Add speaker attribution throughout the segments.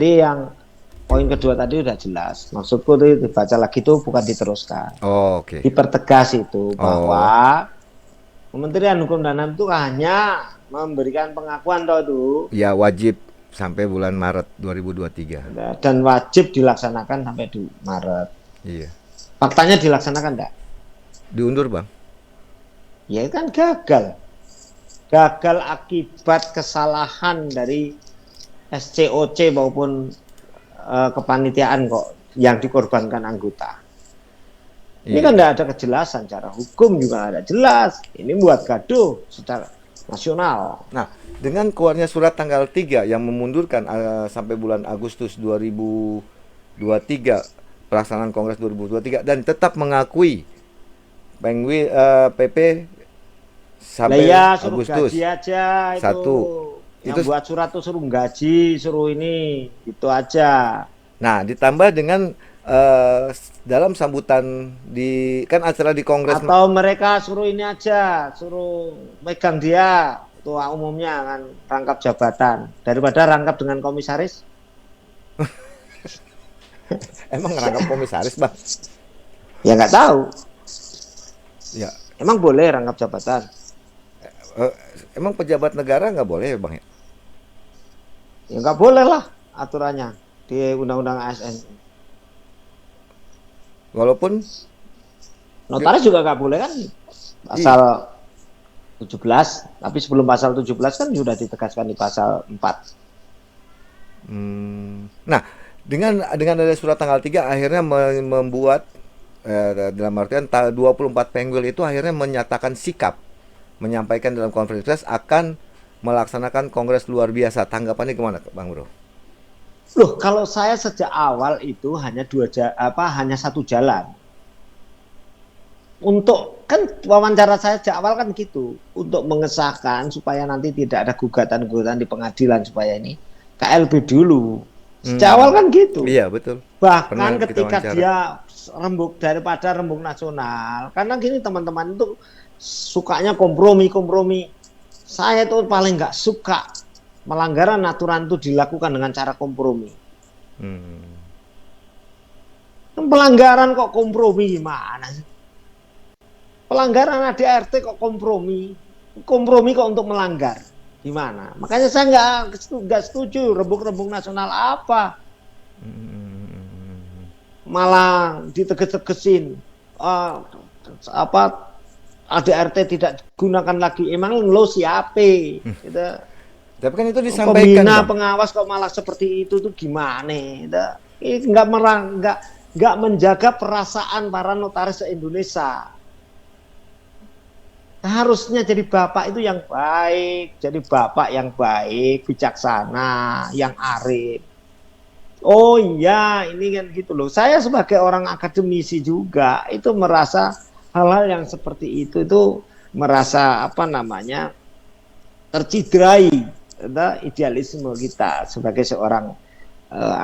Speaker 1: Jadi yang poin kedua tadi udah jelas. Maksudku itu dibaca lagi itu bukan diteruskan.
Speaker 2: Oh, oke.
Speaker 1: Dipertegas itu bahwa
Speaker 2: Oh,
Speaker 1: Kementerian Hukum dan HAM itu hanya memberikan pengakuan toh itu
Speaker 2: ya wajib sampai bulan Maret 2023.
Speaker 1: dan wajib dilaksanakan sampai di Maret.
Speaker 2: Iya.
Speaker 1: Faktanya dilaksanakan enggak?
Speaker 2: Diundur, Bang.
Speaker 1: Ya kan gagal. Gagal akibat kesalahan dari SCOC maupun kepanitiaan kok yang dikorbankan anggota. Ini
Speaker 2: Iya.
Speaker 1: kan tidak ada kejelasan, cara hukum juga ada jelas. Ini buat gaduh secara nasional.
Speaker 2: Nah, dengan keluarnya surat tanggal 3 yang memundurkan sampai bulan Agustus 2023 pelaksanaan Kongres 2023 dan tetap mengakui PP sampai
Speaker 1: Ya suruh
Speaker 2: Agustus
Speaker 1: gaji aja itu.
Speaker 2: satu.
Speaker 1: Yang
Speaker 2: Itu
Speaker 1: buat surat tuh suruh gaji, suruh ini, itu aja.
Speaker 2: nah, ditambah dengan dalam sambutan di kan acara di Kongres.
Speaker 1: Atau mereka suruh ini aja, suruh megang dia ketua umumnya kan rangkap jabatan daripada rangkap dengan komisaris.
Speaker 2: Emang ngerangkap komisaris, Bang?
Speaker 1: Ya nggak tahu.
Speaker 2: Ya,
Speaker 1: Emang boleh rangkap jabatan?
Speaker 2: eh, emang pejabat negara nggak boleh, Bang ya?
Speaker 1: Ya nggak boleh lah aturannya di Undang-Undang ASN.
Speaker 2: Walaupun
Speaker 1: Notaris juga nggak boleh kan? Pasal 17, tapi sebelum pasal 17 kan sudah ditegaskan di pasal 4.
Speaker 2: nah, dengan ada surat tanggal 3 akhirnya membuat dalam artian 24 Penguil itu akhirnya menyatakan sikap, menyampaikan dalam konferensi pers akan melaksanakan kongres luar biasa. Tanggapannya gimana, Bang Bro?
Speaker 1: Loh, kalau saya sejak awal itu hanya hanya satu jalan. Untuk kan wawancara saya sejak awal kan gitu, untuk mengesahkan supaya nanti tidak ada gugatan-gugatan di pengadilan supaya ini KLB dulu. Sejak awal kan gitu.
Speaker 2: Iya, betul.
Speaker 1: Bahkan
Speaker 2: Pernah kita
Speaker 1: ketika
Speaker 2: wawancara.
Speaker 1: dia daripada rembuk nasional, karena gini teman-teman itu sukanya kompromi. Saya tuh paling nggak suka melanggaran aturan itu dilakukan dengan cara kompromi. Pelanggaran kok kompromi gimana sih? Pelanggaran ADART kok kompromi kok untuk melanggar gimana? Makanya saya nggak setuju rembuk nasional apa, malah diteges-tegesin apa ADART tidak gunakan lagi. Emang lo siapa? Gitu.
Speaker 2: Tapi kan itu disampaikan,
Speaker 1: Pembina
Speaker 2: Bang.
Speaker 1: pengawas kok malah seperti itu tuh gimana? Ini nggak menjaga perasaan para notaris se-Indonesia. Harusnya jadi bapak itu yang baik, jadi bapak yang baik, bijaksana, yang arif. Oh iya, ini kan gitu loh. Saya sebagai orang akademisi juga itu merasa hal-hal yang seperti itu merasa tercidrai idealisme kita sebagai seorang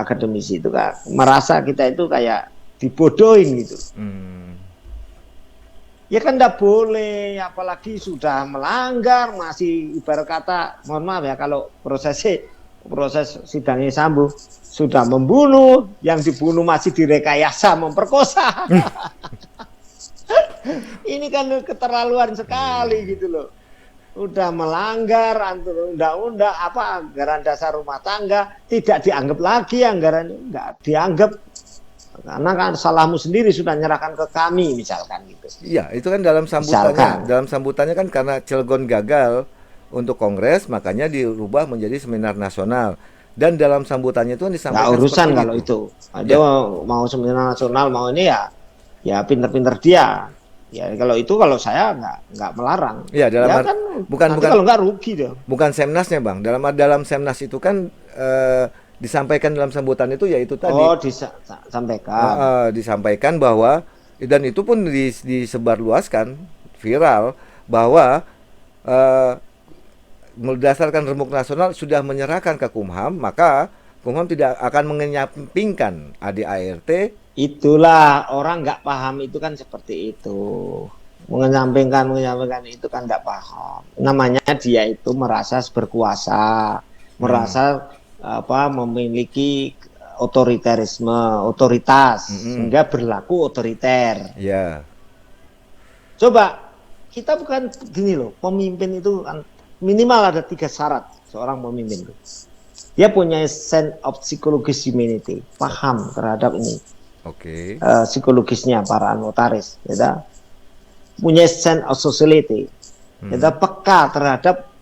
Speaker 1: akademisi itu kan merasa kita itu kayak dibodohin gitu. Ya kan enggak boleh, apalagi sudah melanggar, masih ibarat kata, mohon maaf ya kalau proses sidangnya Sambo sudah membunuh, yang dibunuh masih direkayasa memperkosa. Ini kan keterlaluan sekali gitu loh. Udah melanggar undang-undang anggaran dasar rumah tangga tidak dianggap lagi, anggaran enggak dianggap karena kan salahmu sendiri sudah nyerahkan ke kami misalkan gitu.
Speaker 2: Iya, itu kan dalam sambutannya. Dalam sambutannya kan karena Cilegon gagal untuk kongres, makanya dirubah menjadi seminar nasional. Dan dalam sambutannya itu kan disampaikan
Speaker 1: Nggak urusan
Speaker 2: seperti
Speaker 1: kalau itu. Dia mau seminar nasional mau ini ya pinter-pinter dia. Ya kalau saya nggak melarang.
Speaker 2: Iya,
Speaker 1: kan bukan kalau nggak rugi dong.
Speaker 2: Bukan Semnasnya, Bang. Dalam Semnas itu kan disampaikan dalam sambutan itu yaitu tadi.
Speaker 1: Oh, disampaikan.
Speaker 2: Disampaikan bahwa dan itu pun disebarluaskan viral bahwa berdasarkan rembuk nasional sudah menyerahkan ke Kumham, maka Kumham tidak akan menyampingkan ADART.
Speaker 1: Itulah orang nggak paham itu kan seperti itu. Menyampingkan itu kan nggak paham. Namanya dia itu merasa berkuasa, merasa memiliki otoritas sehingga berlaku otoriter.
Speaker 2: Ya.
Speaker 1: Coba kita bukan gini loh, pemimpin itu kan minimal ada 3 syarat seorang pemimpin itu. Dia punya sense of psychologis humanity, paham terhadap ini.
Speaker 2: Oke.
Speaker 1: Psikologisnya para notaris, ya, punya sense of sociality, ya, peka terhadap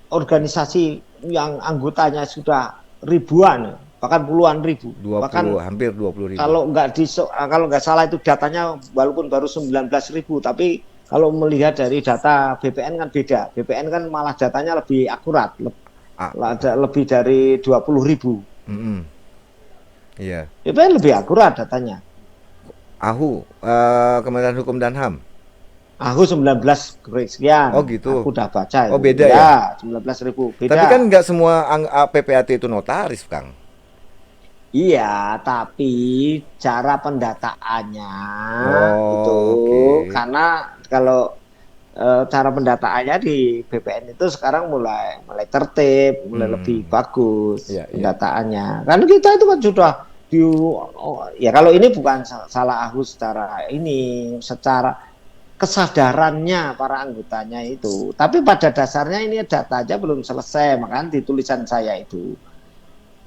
Speaker 1: organisasi yang anggotanya sudah ribuan, bahkan puluhan ribu,
Speaker 2: 20,
Speaker 1: bahkan
Speaker 2: hampir 20.000.
Speaker 1: Kalau nggak salah itu datanya walaupun baru 19.000, tapi kalau melihat dari data BPN kan beda. BPN kan malah datanya lebih akurat, lebih dari 20.000.
Speaker 2: Iya.
Speaker 1: BPN lebih akurat datanya.
Speaker 2: AHU, Kementerian Hukum dan HAM.
Speaker 1: Aku 19 sekian.
Speaker 2: Oh gitu.
Speaker 1: Aku udah baca itu.
Speaker 2: Oh beda ya?
Speaker 1: 19.000. Beda.
Speaker 2: Tapi kan nggak semua PPAT itu notaris, Kang.
Speaker 1: Iya, tapi cara pendataannya itu
Speaker 2: Oke.
Speaker 1: karena kalau cara pendataannya di BPN itu sekarang mulai tertib, mulai lebih bagus pendataannya. Karena kita itu kan sudah ya kalau ini bukan salah aku secara kesadarannya para anggotanya itu. Tapi pada dasarnya ini data aja belum selesai, makanya di tulisan saya itu.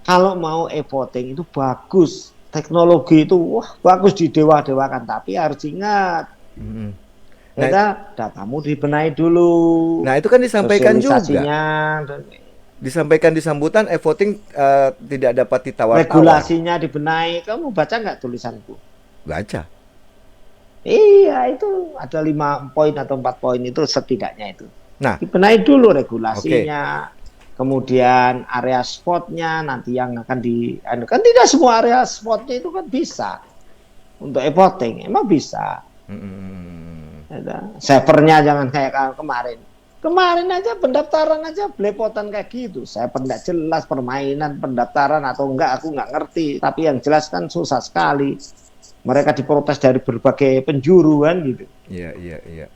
Speaker 1: Kalau mau e-voting itu bagus, teknologi itu bagus didewa-dewakan, tapi harus ingat, datamu dibenahi dulu.
Speaker 2: Nah itu kan disampaikan juga. Disampaikan di sambutan e-voting tidak dapat ditawar-tawar.
Speaker 1: Regulasinya dibenahi. Kamu baca nggak tulisanku?
Speaker 2: Baca.
Speaker 1: Iya, itu ada 5 poin atau 4 poin itu setidaknya itu.
Speaker 2: Nah,
Speaker 1: dibenahi dulu regulasinya. Kemudian area spotnya nanti yang akan kan tidak semua area spotnya itu kan bisa untuk e-voting, emang bisa. Servernya jangan kayak kemarin aja pendaftaran aja belepotan kayak gitu. Saya tidak jelas permainan pendaftaran atau enggak, aku nggak ngerti. Tapi yang jelas kan susah sekali. Mereka diprotes dari berbagai penjuru kan gitu.
Speaker 2: Iya.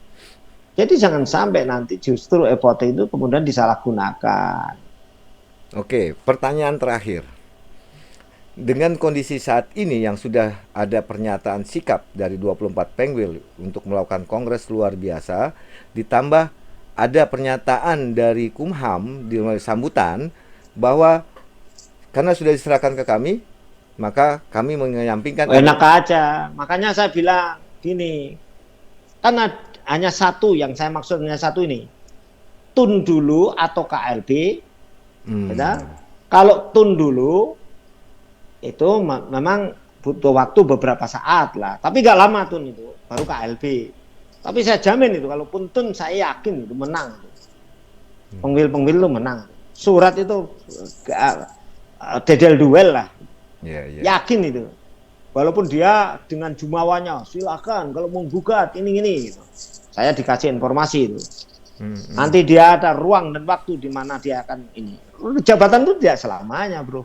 Speaker 1: Jadi jangan sampai nanti justru e-voting itu kemudian disalahgunakan.
Speaker 2: Oke, pertanyaan terakhir. Dengan kondisi saat ini yang sudah ada pernyataan sikap dari 24 Pengwil untuk melakukan kongres luar biasa, ditambah ada pernyataan dari Kumham di sambutan bahwa karena sudah diserahkan ke kami, maka kami menyampingkan.
Speaker 1: Enak aja, makanya saya bilang gini, kan hanya satu yang saya maksudnya satu ini, tun dulu atau KLB, kalau tun dulu itu memang butuh waktu beberapa saat lah, tapi nggak lama tun itu, baru KLB. Tapi saya jamin itu kalau pun tun saya yakin itu menang, pengwil itu menang, surat itu dedel duel lah, yakin itu. Walaupun dia dengan jumawanya silakan kalau mau gugat ini gitu. Saya dikasih informasi itu. Nanti dia ada ruang dan waktu di mana dia akan ini. Jabatan itu tidak selamanya, bro.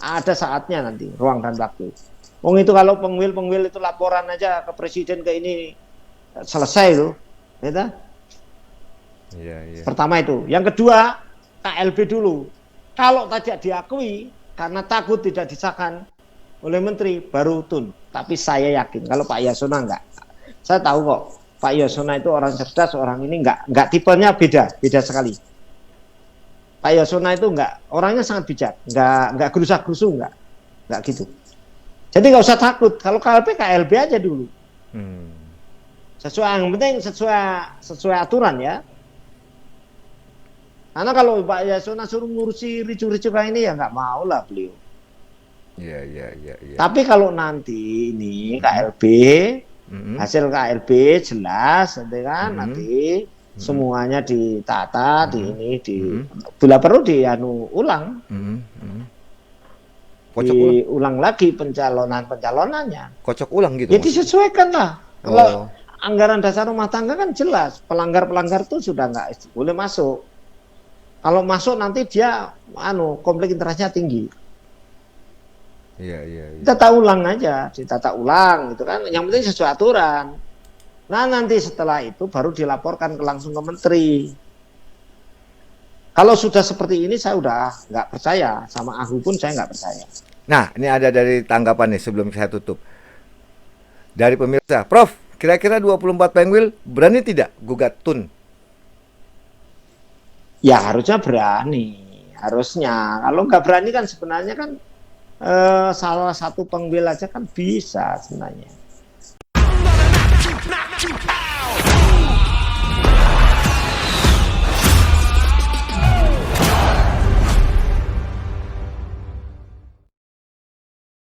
Speaker 1: Ada saatnya nanti ruang dan waktu. Wong itu kalau pengwil itu laporan aja ke presiden ke ini selesai itu, ya. Pertama itu. Yang kedua KLB dulu. Kalau tidak diakui karena takut tidak disahkan oleh menteri baru tun. Tapi saya yakin kalau Pak Yasona enggak. Saya tahu kok Pak Yasona itu orang cerdas, orang ini enggak tipenya beda sekali. Pak Yasona itu enggak, orangnya sangat bijak, enggak gerusak-gerusu enggak gitu. Jadi enggak usah takut. Kalau KLB aja dulu. Yang penting sesuai aturan ya. Karena kalau Pak Yasona suruh ngurusi ricu-ricu kayak ini ya enggak mau lah beliau.
Speaker 2: Iya.
Speaker 1: Tapi kalau nanti ini KLB, hasil KLB jelas, kan nanti semuanya ditata, bila perlu ulang, diulang lagi pencalonannya.
Speaker 2: Kocok ulang gitu.
Speaker 1: Jadi disesuaikan lah. Kalau anggaran dasar rumah tangga kan jelas, pelanggar itu sudah nggak boleh masuk. Kalau masuk nanti dia konflik interestnya tinggi.
Speaker 2: Iya.
Speaker 1: Ditata ulang gitu kan. Yang penting sesuai aturan. Nah nanti setelah itu baru dilaporkan langsung ke menteri. Kalau sudah seperti ini saya udah nggak percaya, sama Ahu pun saya nggak percaya.
Speaker 2: Nah, ini ada dari tanggapan nih sebelum saya tutup. Dari pemirsa, Prof, kira-kira 24 Penguil berani tidak gugat Tun?
Speaker 1: Ya harusnya berani, harusnya. Kalau nggak berani kan sebenarnya kan salah satu pengbel aja kan bisa sebenarnya.